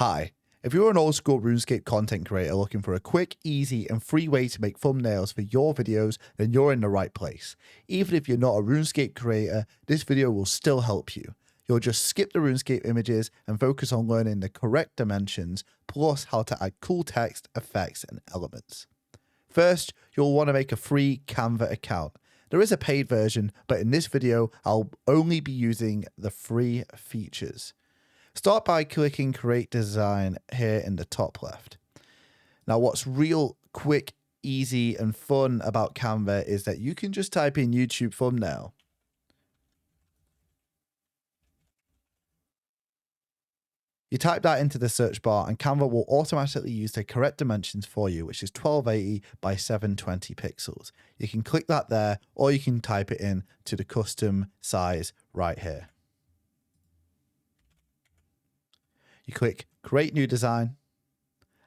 Hi, if you're an old school RuneScape content creator looking for a quick, easy, and free way to make thumbnails for your videos, then you're in the right place. Even if you're not a RuneScape creator, this video will still help you. You'll just skip the RuneScape images and focus on learning the correct dimensions, plus how to add cool text, effects, and elements. First, you'll want to make a free Canva account. There is a paid version, but in this video, I'll only be using the free features. Start by clicking Create Design here in the top left. Now, what's real quick, easy, and fun about Canva is that you can just type in YouTube thumbnail. You type that into the search bar and Canva will automatically use the correct dimensions for you, which is 1280 by 720 pixels. You can click that there, or you can type it in to the custom size right here. You click Create New Design,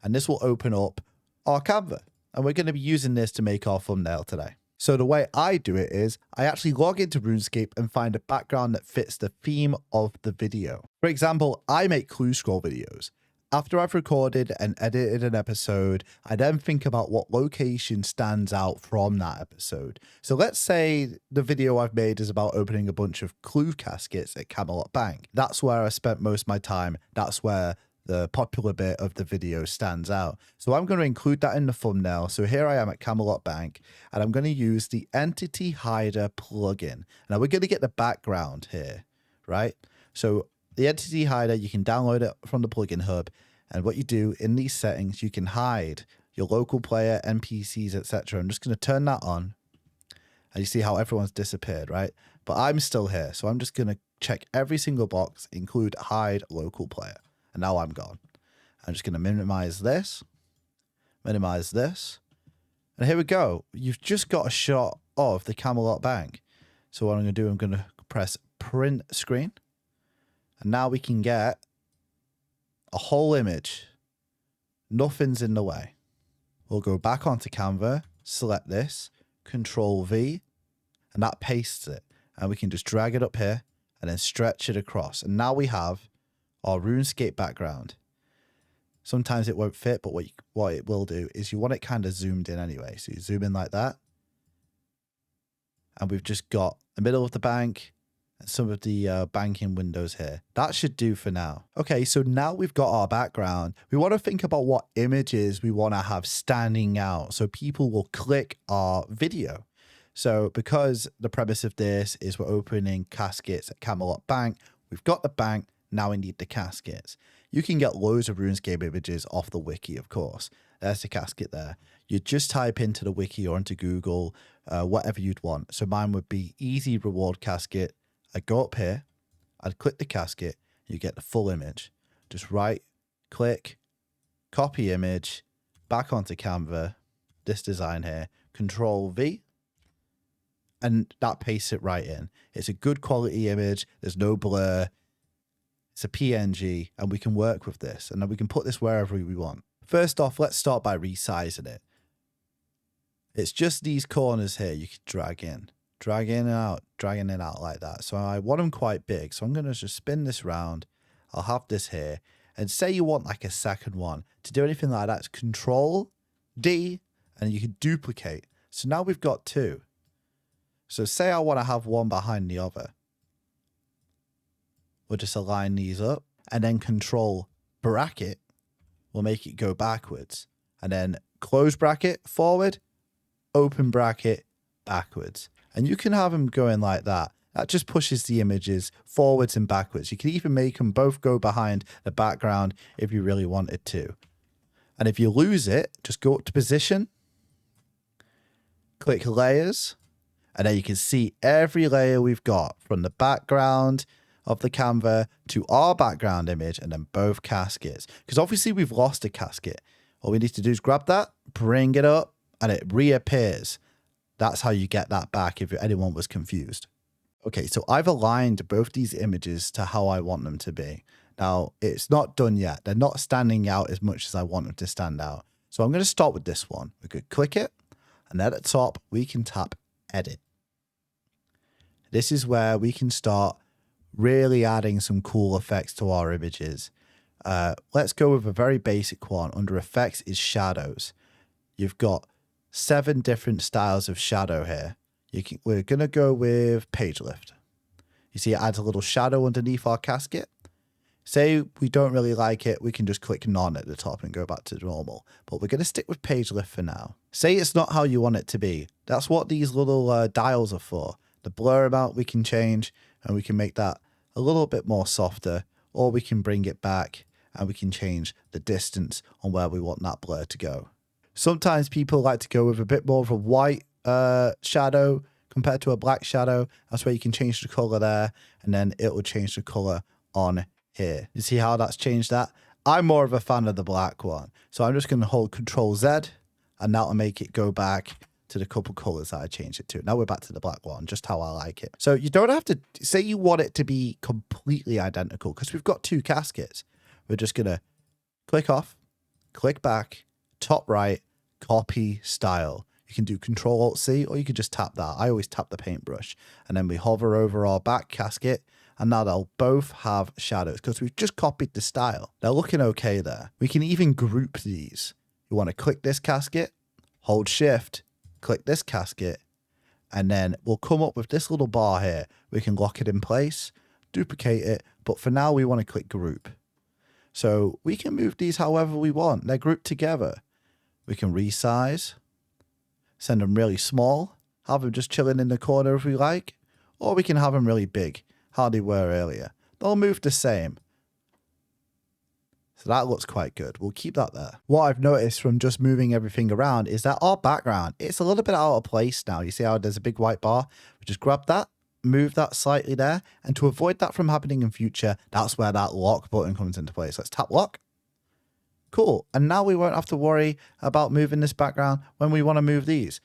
and this will open up our Canva. And we're going to be using this to make our thumbnail today. So the way I do it is I actually log into RuneScape and find a background that fits the theme of the video. For example, I make clue scroll videos. After I've recorded and edited an episode, I then think about what location stands out from that episode. So let's say the video I've made is about opening a bunch of clue caskets at Camelot Bank. That's where I spent most of my time. That's where the popular bit of the video stands out. So I'm going to include that in the thumbnail. So here I am at Camelot Bank, and I'm going to use the Entity Hider plugin. Now we're going to get the background here, right? So the Entity Hider, you can download it from the plugin hub. And what you do in these settings, you can hide your local player, NPCs, etc. I'm just going to turn that on. And you see how everyone's disappeared, right? But I'm still here. So I'm just going to check every single box, include hide local player. And now I'm gone. I'm just going to minimize this. And here we go. You've just got a shot of the Camelot Bank. So what I'm going to do, I'm going to press print screen. And now we can get a whole image. Nothing's in the way. We'll go back onto Canva, select this, Control V, and that pastes it. And we can just drag it up here and then stretch it across. And now we have our RuneScape background. Sometimes it won't fit, but what it will do is you want it kind of zoomed in anyway. So you zoom in like that. And we've just got the middle of the bank, some of the banking windows here. That should do for now. Okay, so now we've got our background. We want to think about what images we want to have standing out so people will click our video. So because the premise of this is we're opening caskets at Camelot Bank, we've got the bank, now we need the caskets. You can get loads of RuneScape images off the wiki, of course. There's the casket there. You just type into the wiki or into Google, whatever you'd want. So mine would be easy reward casket. I'd go up here, I'd click the casket, you get the full image. Just right click, copy image, back onto Canva, this design here, Control V, and that pastes it right in. It's a good quality image, there's no blur, it's a PNG, and we can work with this, and then we can put this wherever we want. First off, let's start by resizing it. It's just these corners here you can drag in. Dragging it out like that. So I want them quite big. So I'm going to just spin this round. I'll have this here. And say you want like a second one. To do anything like that, it's Control D, and you can duplicate. So now we've got two. So say I want to have one behind the other. We'll just align these up, and then Control bracket will make it go backwards. And then close bracket forward, open bracket backwards. And you can have them going like that. That just pushes the images forwards and backwards. You can even make them both go behind the background if you really wanted to. And if you lose it, just go up to position, click layers, and then you can see every layer we've got from the background of the Canva to our background image and then both caskets. Because obviously we've lost a casket. All we need to do is grab that, bring it up, and it reappears. That's how you get that back if anyone was confused. Okay, so I've aligned both these images to how I want them to be. Now, it's not done yet. They're not standing out as much as I want them to stand out. So I'm going to start with this one. We could click it, and at the top, we can tap Edit. This is where we can start really adding some cool effects to our images. Let's go with a very basic one. Under effects is shadows. You've got 7 different styles of shadow here. We're going to go with page lift. You see it adds a little shadow underneath our casket. Say we don't really like it, we can just click none at the top and go back to normal. But we're going to stick with page lift for now. Say it's not how you want it to be. That's what these little dials are for. The blur amount we can change, and we can make that a little bit more softer, or we can bring it back and we can change the distance on where we want that blur to go. Sometimes people like to go with a bit more of a white shadow compared to a black shadow. That's where you can change the color there, and then it will change the color on here. You see how that's changed that? I'm more of a fan of the black one. So I'm just going to hold Control Z, and that'll make it go back to the couple colors that I changed it to. Now we're back to the black one, just how I like it. So you don't have to say you want it to be completely identical, because we've got 2 caskets. We're just going to click off, click back, top right, copy style. You can do Control Alt C, or you can just tap that. I always tap the paintbrush, and then we hover over our back casket, and now they'll both have shadows because we've just copied the style. They're looking okay there. We can even group these. You want to click this casket, hold Shift, click this casket, and then we'll come up with this little bar here. We can lock it in place, duplicate it, but for now we want to click group. So we can move these however we want. They're grouped together. We can resize, send them really small, have them just chilling in the corner if we like, or we can have them really big, how they were earlier. They'll move the same. So that looks quite good. We'll keep that there. What I've noticed from just moving everything around is that our background, it's a little bit out of place now. You see how there's a big white bar? We just grab that, move that slightly there. And to avoid that from happening in future, that's where that lock button comes into place. Let's tap lock. Cool. And now we won't have to worry about moving this background when we want to move these.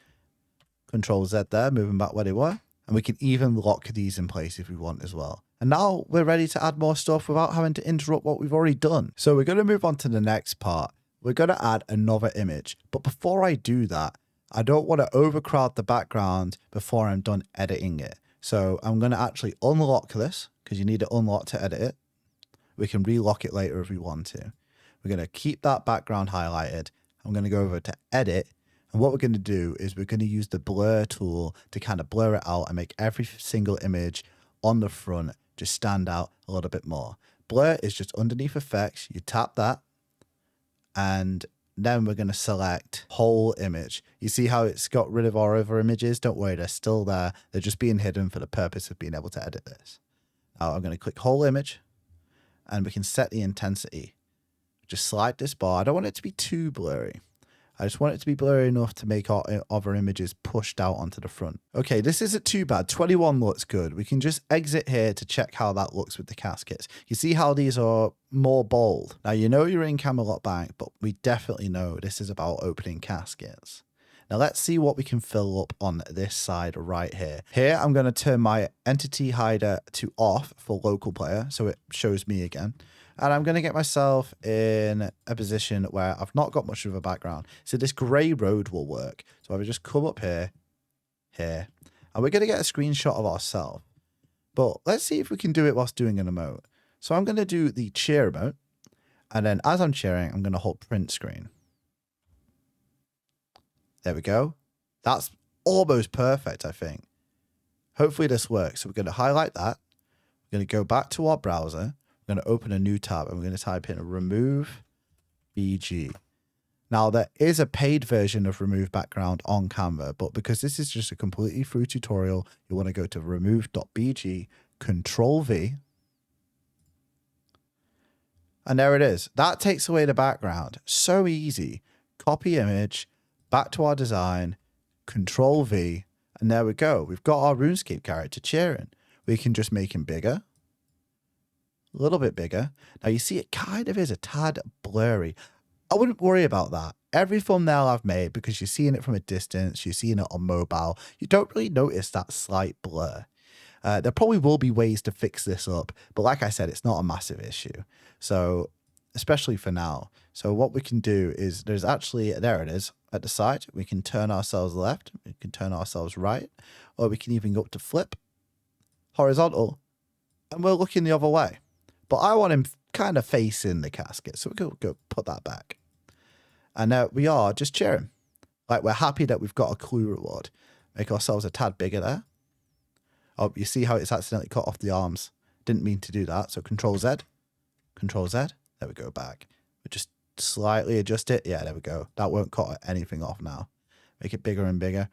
Control Z there, moving back where they were. And we can even lock these in place if we want as well. And now we're ready to add more stuff without having to interrupt what we've already done. So we're going to move on to the next part. We're going to add another image. But before I do that, I don't want to overcrowd the background before I'm done editing it. So I'm going to actually unlock this, because you need it unlocked to edit it. We can relock it later if we want to. We're going to keep that background highlighted. I'm going to go over to edit. And what we're going to do is we're going to use the blur tool to kind of blur it out and make every single image on the front just stand out a little bit more. Blur is just underneath effects. You tap that, and then we're going to select whole image. You see how it's got rid of our other images? Don't worry, they're still there. They're just being hidden for the purpose of being able to edit this. Now I'm going to click whole image, and we can set the intensity. Just slide this bar. I don't want it to be too blurry. I just want it to be blurry enough to make our other images pushed out onto the front. Okay, this isn't too bad. 21 looks good. We can just exit here to check how that looks with the caskets. You see how these are more bold. Now, you know you're in Camelot Bank, but we definitely know this is about opening caskets. Now, let's see what we can fill up on this side right here. Here, I'm going to turn my entity hider to off for local player, so it shows me again. And I'm going to get myself in a position where I've not got much of a background. So this grey road will work. So I will just come up here, and we're going to get a screenshot of ourselves. But let's see if we can do it whilst doing an emote. So I'm going to do the cheer emote. And then as I'm cheering, I'm going to hold print screen. There we go. That's almost perfect, I think. Hopefully this works. So we're going to highlight that. We're going to go back to our browser. We're going to open a new tab, and we're going to type in remove BG. Now, there is a paid version of remove background on Canva, but because this is just a completely free tutorial, you want to go to remove.bg, Control V, and there it is. That takes away the background. So easy. Copy image, back to our design, Control V, and there we go. We've got our RuneScape character cheering. We can just make him bigger. A little bit bigger. Now you see it kind of is a tad blurry. I wouldn't worry about that. Every thumbnail I've made, because you're seeing it from a distance, you're seeing it on mobile, you don't really notice that slight blur. There probably will be ways to fix this up, but like I said, it's not a massive issue. So, especially for now. So what we can do is there's actually, there it is at the side. We can turn ourselves left, we can turn ourselves right, or we can even go up to flip, horizontal, and we're looking the other way. But I want him kind of facing the casket. So we'll go put that back. And now we are just cheering. Like, we're happy that we've got a clue reward. Make ourselves a tad bigger there. Oh, you see how it's accidentally cut off the arms. Didn't mean to do that. So Control Z. Control Z. There we go, back. We just slightly adjust it. Yeah, there we go. That won't cut anything off now. Make it bigger and bigger.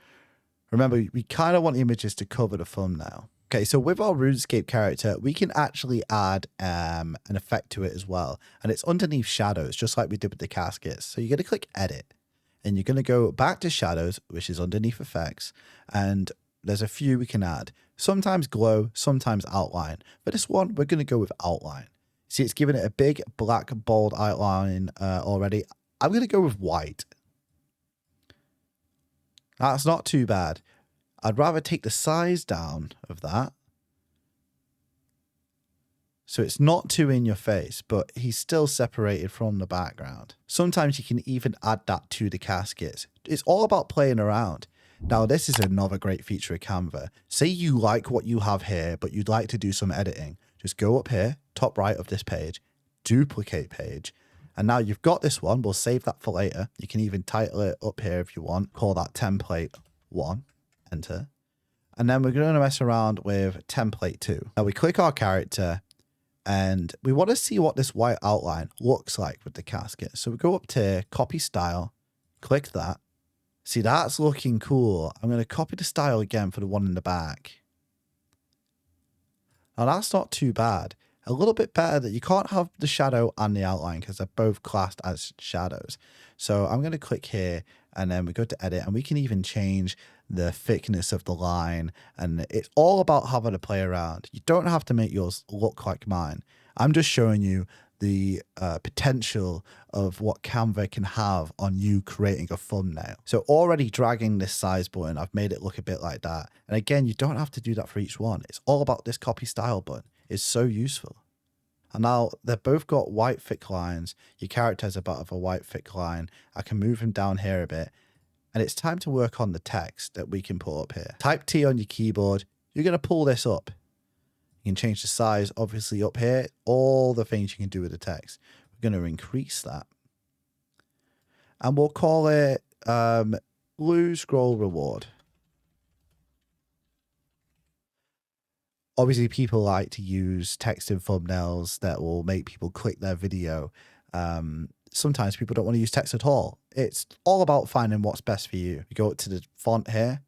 Remember, we kind of want images to cover the thumbnail. Okay, so with our RuneScape character, we can actually add an effect to it as well. And it's underneath shadows, just like we did with the caskets. So you're going to click Edit. And you're going to go back to shadows, which is underneath effects. And there's a few we can add. Sometimes glow, sometimes outline. For this one, we're going to go with outline. See, it's giving it a big, black, bold outline already. I'm going to go with white. That's not too bad. I'd rather take the size down of that. So it's not too in your face, but he's still separated from the background. Sometimes you can even add that to the caskets. It's all about playing around. Now, this is another great feature of Canva. Say you like what you have here, but you'd like to do some editing. Just go up here, top right of this page, duplicate page. And now you've got this one. We'll save that for later. You can even title it up here if you want. Call that template 1. Enter. And then we're going to mess around with template 2. Now we click our character and we want to see what this white outline looks like with the casket. So we go up to copy style, click that. See, that's looking cool. I'm going to copy the style again for the one in the back. Now that's not too bad. A little bit better that you can't have the shadow and the outline because they're both classed as shadows. So I'm going to click here and then we go to edit and we can even change the thickness of the line. And it's all about having to play around. You don't have to make yours look like mine. I'm just showing you the potential of what Canva can have on you creating a thumbnail. So already dragging this size button, I've made it look a bit like that. And again, you don't have to do that for each one. It's all about this copy style button. It's so useful. And now they've both got white thick lines. Your character has a bit of a white thick line. I can move him down here a bit. And it's time to work on the text that we can put up here. Type T on your keyboard. You're going to pull this up. You can change the size, obviously, up here. All the things you can do with the text. We're going to increase that. And we'll call it Blue Scroll Reward. Obviously, people like to use text in thumbnails that will make people click their video. Sometimes people don't want to use text at all. It's all about finding what's best for you. You go up to the font here.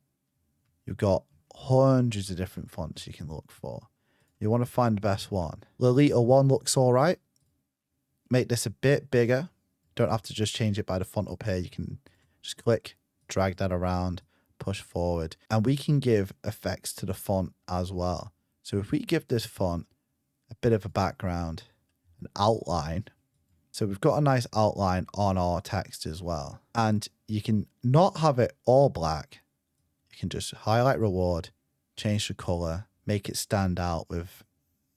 You've got hundreds of different fonts you can look for. You want to find the best one. Lolita 1 looks all right. Make this a bit bigger. Don't have to just change it by the font up here. You can just click, drag that around, push forward. And we can give effects to the font as well. So if we give this font a bit of a background, an outline. So we've got a nice outline on our text as well. And you can not have it all black. You can just highlight reward, change the color, make it stand out with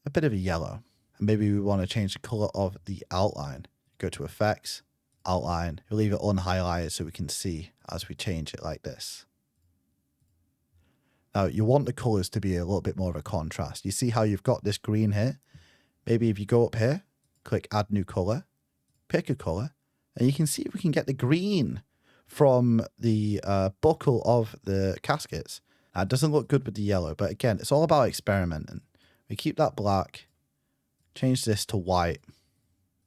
a bit of a yellow. And maybe we want to change the color of the outline. Go to effects, outline. We'll leave it unhighlighted so we can see as we change it like this. Now you want the colors to be a little bit more of a contrast. You see how you've got this green here? Maybe if you go up here, click add new color, pick a color, and you can see if we can get the green from the buckle of the caskets. Now, it doesn't look good with the yellow, but again, it's all about experimenting. We keep that black, change this to white.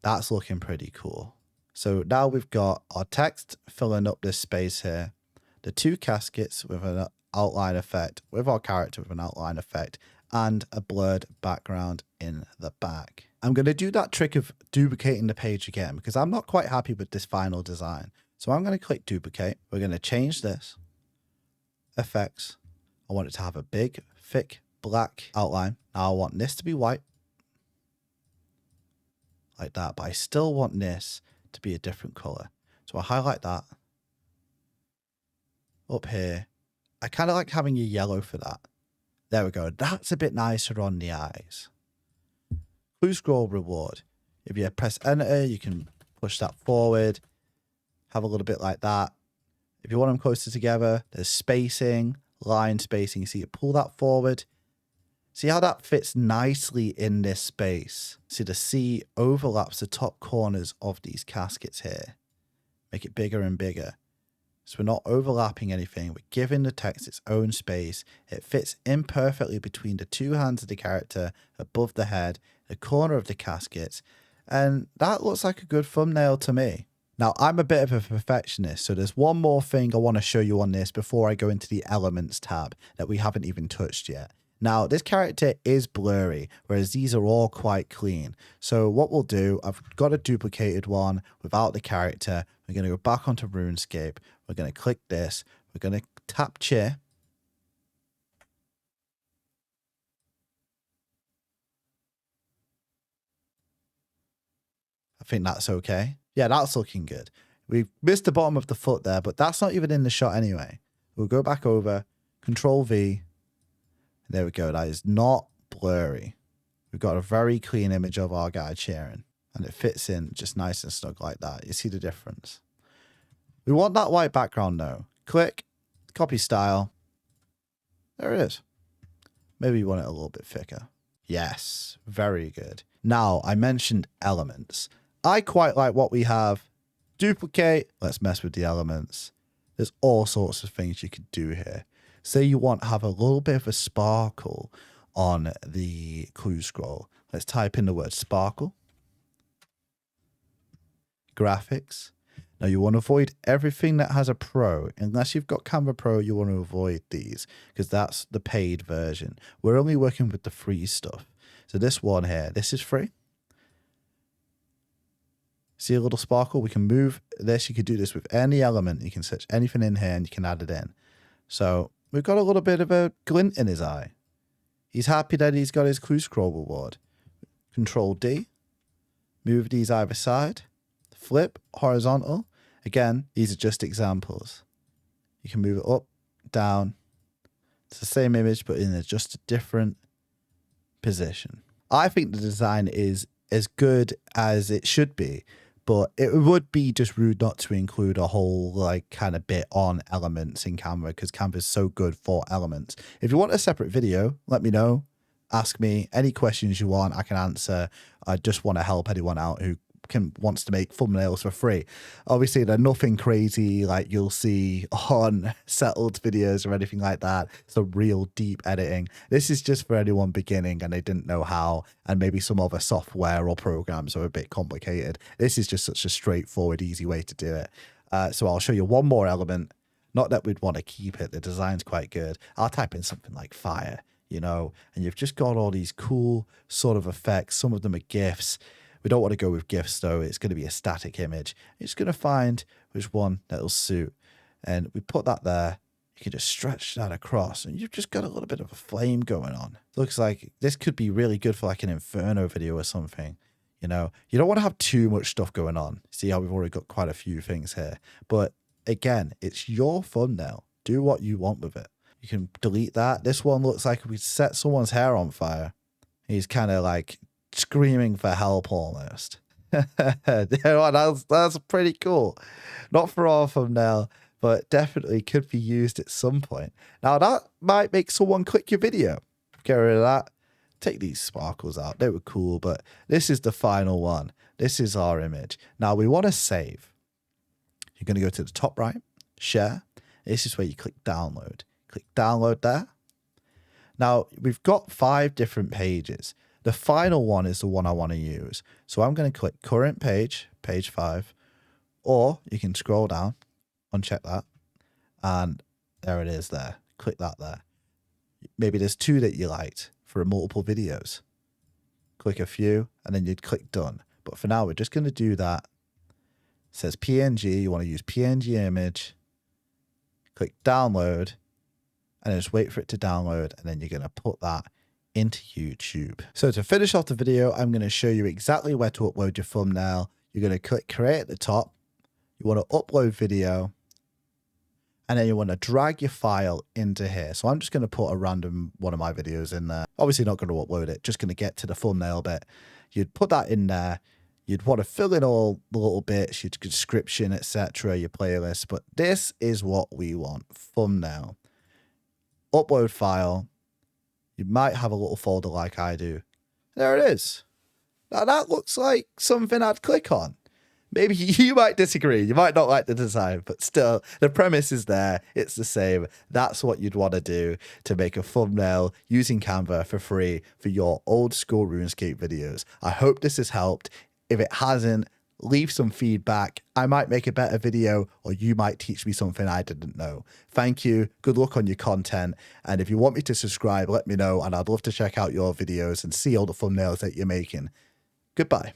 That's looking pretty cool. So now we've got our text filling up this space here, the two caskets with an outline effect, with our character with an outline effect, and a blurred background in the back. I'm going to do that trick of duplicating the page again because I'm not quite happy with this final design. So I'm going to click duplicate. We're going to change this. Effects. I want it to have a big, thick, black outline. Now I want this to be white. Like that. But I still want this to be a different color. So I highlight that. Up here. I kind of like having a yellow for that. There we go. That's a bit nicer on the eyes. Blue scroll reward. If you press enter, you can push that forward. Have a little bit like that. If you want them closer together, there's spacing, line spacing. You see it pull that forward. See how that fits nicely in this space? See, the C overlaps the top corners of these caskets here. Make it bigger and bigger. So we're not overlapping anything. We're giving the text its own space. It fits imperfectly between the two hands of the character, above the head, the corner of the caskets. And that looks like a good thumbnail to me. Now, I'm a bit of a perfectionist, so there's one more thing I want to show you on this before I go into the Elements tab that we haven't even touched yet. Now, this character is blurry, whereas these are all quite clean. So what we'll do, I've got a duplicated one without the character. We're going to go back onto RuneScape. We're going to click this. We're going to tap chair. I think that's okay. Yeah, that's looking good. We've missed the bottom of the foot there, but that's not even in the shot anyway. We'll go back over, Control V. There we go. That is not blurry. We've got a very clean image of our guy cheering, and it fits in just nice and snug like that. You see the difference? We want that white background though. Click, copy style. There it is. Maybe you want it a little bit thicker. Yes, very good. Now, I mentioned elements. I quite like what we have. Duplicate. Let's mess with the elements. There's all sorts of things you could do here. Say you want to have a little bit of a sparkle on the clue scroll. Let's type in the word sparkle. Graphics. Now you want to avoid everything that has a pro. Unless you've got Canva Pro, you want to avoid these because that's the paid version. We're only working with the free stuff. So this one here, this is free. See a little sparkle? We can move this. You could do this with any element. You can search anything in here and you can add it in. So we've got a little bit of a glint in his eye. He's happy that he's got his clue scroll reward. Control D. Move these either side. Flip, horizontal. Again, these are just examples. You can move it up, down. It's the same image, but in just a different position. I think the design is as good as it should be, but it would be just rude not to include a whole like kind of bit on elements in Canva because Canva is so good for elements. If you want a separate video, let me know. Ask me any questions you want. I can answer. I just want to help anyone out who wants to make thumbnails for free. Obviously, they're nothing crazy like you'll see on settled videos or anything like that. It's a real deep editing. This is just for anyone beginning and they didn't know how, and maybe some other software or programs are a bit complicated. This is just such a straightforward, easy way to do it. So I'll show you one more element. Not that we'd want to keep it. The design's quite good. I'll type in something like fire, you know, and you've just got all these cool sort of effects. Some of them are GIFs. We don't want to go with GIFs though. It's going to be a static image. You're just going to find which one that'll suit. And we put that there. You can just stretch that across and you've just got a little bit of a flame going on. Looks like this could be really good for like an Inferno video or something. You know, you don't want to have too much stuff going on. See how we've already got quite a few things here. But again, it's your thumbnail. Do what you want with it. You can delete that. This one looks like we set someone's hair on fire. He's kind of like screaming for help almost. That's pretty cool. Not for our thumbnail, but definitely could be used at some point. Now that might make someone click your video. Get rid of that. Take these sparkles out. They were cool, but this is the final one. This is our image. Now we want to save. You're going to go to the top right, share. This is where you click download. Click download there. Now we've got 5 different pages. The final one is the one I want to use. So I'm going to click current page, page 5, or you can scroll down, uncheck that, and there it is there. Click that there. Maybe there's 2 that you liked for multiple videos. Click a few, and then you'd click done. But for now, we're just going to do that. It says PNG. You want to use PNG image. Click download, and just wait for it to download, and then you're going to put that into YouTube. So to finish off the video, I'm going to show you exactly where to upload your thumbnail. You're going to click create at the top. You want to upload video, and then you want to drag your file into here. So I'm just going to put a random one of my videos in there. Obviously not going to upload it, just going to get to the thumbnail bit. You'd put that in there. You'd want to fill in all the little bits, your description, etc., your playlist. But this is what we want, thumbnail. Upload file. you might have a little folder like I do. There it is. Now that looks like something I'd click on. Maybe you might disagree. You might not like the design, but still, the premise is there. It's the same. That's what you'd want to do to make a thumbnail using Canva for free for your old school RuneScape videos. I hope this has helped. If it hasn't, leave some feedback. I might make a better video, or you might teach me something I didn't know. Thank you. Good luck on your content. And if you want me to subscribe, let me know, and I'd love to check out your videos and see all the thumbnails that you're making. Goodbye.